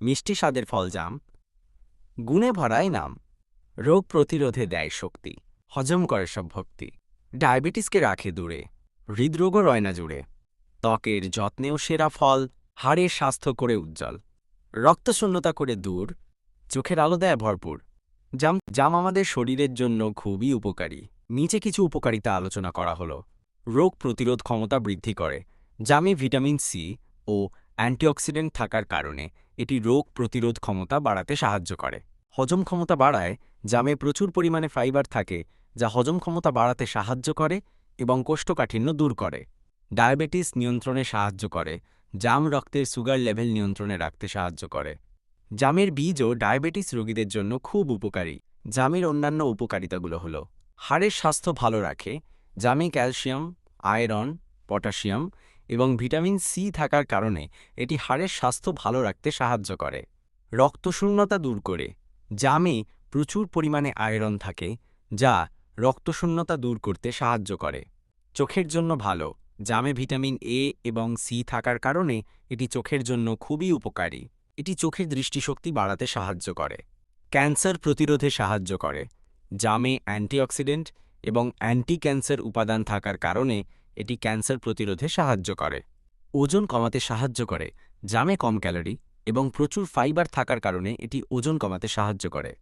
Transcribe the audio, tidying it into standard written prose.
মিষ্টি স্বাদের ফল জাম, গুণে ভরায় নাম, রোগ প্রতিরোধে দেয় শক্তি, হজম করে সব ভক্তি, ডায়াবেটিসকে রাখে দূরে, হৃদরোগও রয় না জুড়ে, ত্বকের যত্নেও সেরা ফল, হাড়ের স্বাস্থ্য করে উজ্জ্বল, রক্তশূন্যতা করে দূর, চোখের আলো দেয় ভরপুর। জাম জাম আমাদের শরীরের জন্য খুবই উপকারী। নিচে কিছু উপকারিতা আলোচনা করা হলো। রোগ প্রতিরোধ ক্ষমতা বৃদ্ধি করে। জামে ভিটামিন সি ও অ্যান্টিঅক্সিডেন্ট থাকার কারণে এটি রোগ প্রতিরোধ ক্ষমতা বাড়াতে সাহায্য করে। হজম ক্ষমতা বাড়ায়। জামে প্রচুর পরিমাণে ফাইবার থাকে, যা হজম ক্ষমতা বাড়াতে সাহায্য করে এবং কোষ্ঠকাঠিন্য দূর করে। ডায়াবেটিস নিয়ন্ত্রণে সাহায্য করে। জাম রক্তের সুগার লেভেল নিয়ন্ত্রণে রাখতে সাহায্য করে। জামের বীজও ডায়াবেটিস রোগীদের জন্য খুব উপকারী। জামের অন্যান্য উপকারিতাগুলো হলো হাড়ের স্বাস্থ্য ভালো রাখে। জামে ক্যালসিয়াম, আয়রন, পটাশিয়াম এবং ভিটামিন সি থাকার কারণে এটি হাড়ের স্বাস্থ্য ভালো রাখতে সাহায্য করে। রক্তশূন্যতা দূর করে। জামে প্রচুর পরিমাণে আয়রন থাকে, যা রক্তশূন্যতা দূর করতে সাহায্য করে। চোখের জন্য ভালো। জামে ভিটামিন এ এবং সি থাকার কারণে এটি চোখের জন্য খুবই উপকারী। এটি চোখের দৃষ্টিশক্তি বাড়াতে সাহায্য করে। ক্যান্সার প্রতিরোধে সাহায্য করে। জামে অ্যান্টিঅক্সিডেন্ট এবং অ্যান্টি ক্যান্সার উপাদান থাকার কারণে এটি ক্যান্সার প্রতিরোধে সাহায্য করে। ওজন কমাতে সাহায্য করে। জামে কম ক্যালোরি এবং প্রচুর ফাইবার থাকার কারণে এটি ওজন কমাতে সাহায্য করে।